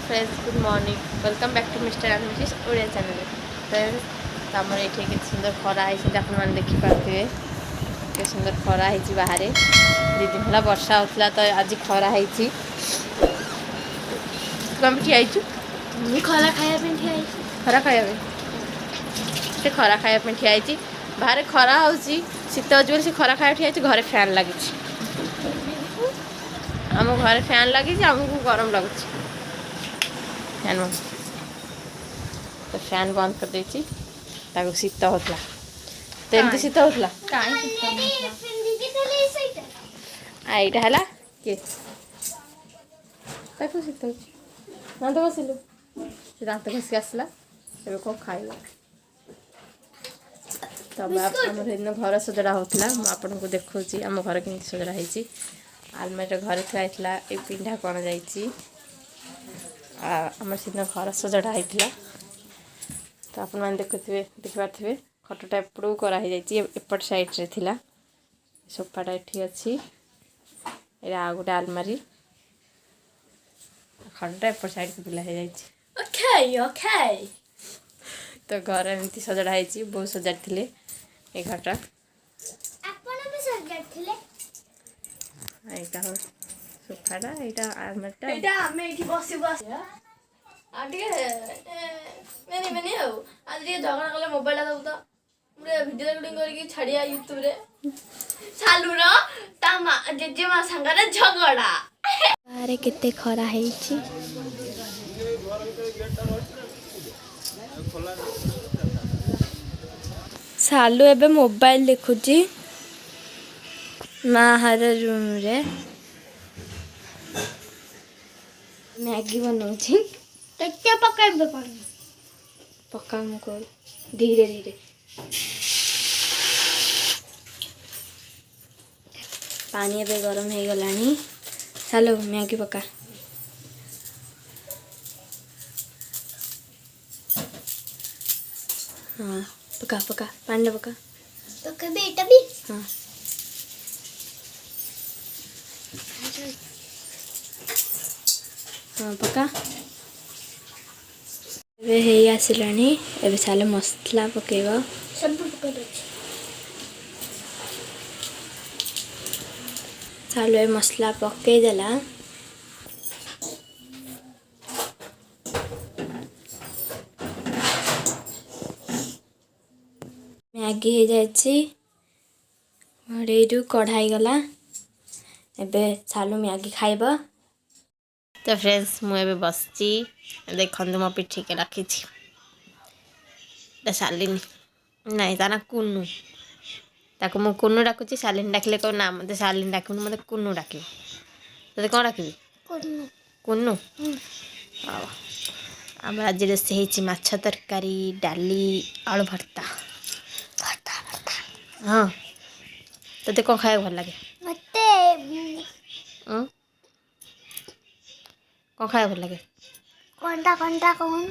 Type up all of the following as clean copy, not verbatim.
Friends good morning welcome back to mister and missus Odia channel friends तो आम ये के सुंदर खरा है आपने देखिपे के सुंदर खरा है बाहर 2 दिन है वर्षा होता तो आज खरा है तुम ठिया खरा खाया खरा खाया से खरा खाया ठिया बाहर खरा हो शीत हो से खरा खाया ठिया घरे फैन लगी आम घर फैन लगी आमको गरम लगुच फैन तो फैन बंद कर देती शीत होता तो एमती शीत होता यहाँ है किए शीत हो दात घसिलु से दात घसी आसला ए कौन खाइला तो आम घर सजड़ा होता मुझे को देखा आम घर के सजड़ा होती आलमारी घरे थुआई ये पिंढा कौन जाइए आम सीधे घर सजड़ा होता तो आप देखिपे खटटा एपट कराई एपट साइड्रे थिला सोफाटा ये अच्छी आ गोटे आलमारी खटटा एपट साइड को पिला तो घर एमती सजड़ा होती बहुत सजाड़ी ये घरटा यहाँ सोफाटा यहाँ आलमारीटा झगड़ा कले मोबाइल दबु तो वीडियो रेकर्डिंग करके छाड़िया यूट्यूब रे सालूर ता जेजेमा संगरे झगड़ा अरे केते खरा हेची सालू एबे मोबाइल देखुची माहर रूम रे मैगी बनाऊची तत्ते पकाइबे पानी पका मुको धीरे धीरे पानी एबे गरम हो गलानी चलो मैगी पका हाँ पका पका पानी पका पका बेटा भी हाँ हाँ पका हे आसलानी एबे साले मसला पकेबा सब पका साले मसला पके देला मैगी हो जाए घड़े कढ़ाई गला एबे सालू मैगी खाइब तो फ्रेंड्स मुझे बसची देखो मो पिठी के रखी शालिनी नहीं ता ना कुन्नू ताको मु कुन्नू डाकुची शालिनी डाकिले कौ ना मत शालिनी डाक मत कुन्नू डाक तो कौन डाक कुन्नू आम आज रोषे माछ तरकारी डाली आलू भर्ता हाँ तो कौन खाया भल लगे कौन खाया भल लगे कंटा कंटा कौन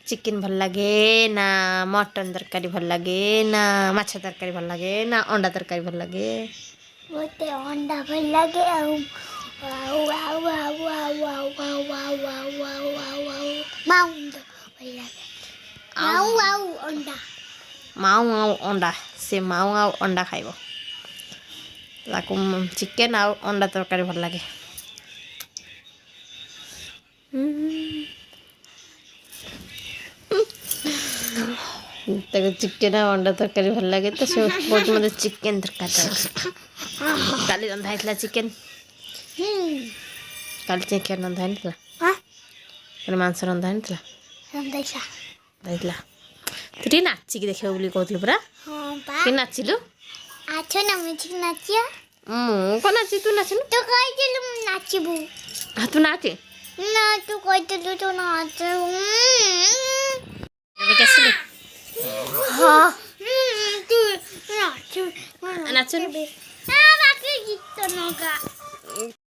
चिकेन भल लगे ना मटन तरकारी भल लगे ना माछ तरकारी भल लगे ना अंडा तरकारी भल लगे मते अंडा भल लगे आउ आउ आउ आउ आउ आउ आउ आउ आउ आउ आउ माउंड भल लगे आउ आउ अंडा माऊ आउ अंडा से माऊ आउ अंडा खाइब चिकेन आउ अंडा तरकारी भल लगे चिकेन आ अंडा तरकारी भल लगे तो से बहुत मत चिकेन तरकारी काली रंधा है चिकेन काली चिकेन रंधा है मांस रंधा है तू टे नाचिक देखा बोली कहलु पूरा कि नाचिलु आछो ना म्यूजिक नाचिया मु को नाची तू नाचिनु तो कहि दिलु नाचिबु हाँ तू नाचे ना तू कहि दिलु तो नाच कैसे हाँ तू नाच नाचन बाकी गीत नगा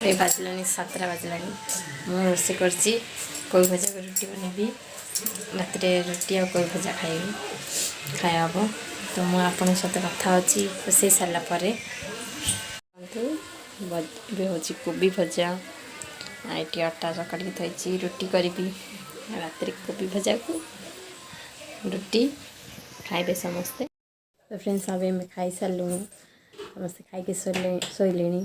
ये बाजलानी 7 बाजलानी मु रोसे करची कोई भजा को रोटी बनेबी रात रोटी आ कोई भजा खाइबी खाया हम तो मुझे आपन सहित कथा अच्छी रोसे सारापर हूँ कोबी भजा ये अटा चकड़ी थी रुटी करी रात कोबी भजा को रुटी खाइबे समस्ते। तो फ्रेंड्स अब मैं खाई सारूँ समस्ते खाई शोले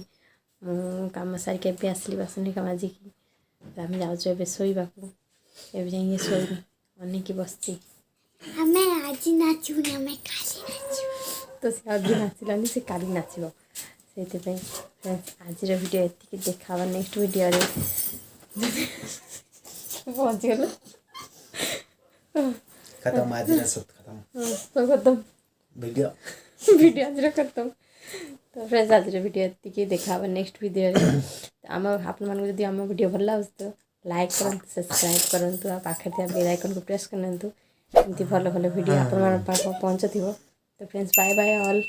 कम सारिक आसली बासन माजिकी तो आम जाऊँ शोवा को जाइए शोबी अनेक बसती तो सी आज नाचलानी से काली नाचब से फ्रेंड्स आज वीडियो ये देखा नेक्स्ट वीडियो पहुँचीगल खत्म आज सब खत्म तो खत्म वीडियो वीडियो आज खत्म। तो फ्रेंड्स आज वीडियो ये देखा नेक्स्ट वीडियो आम आपण मानक जदि आम वीडियो भल लगे तो लाइक करूँ सब्सक्राइब करूँ पाखे बेल आइकन को प्रेस करनी एमती भल भल वीडियो आपण पहुँचुव। तो फ्रेंड्स बाय बाय ऑल।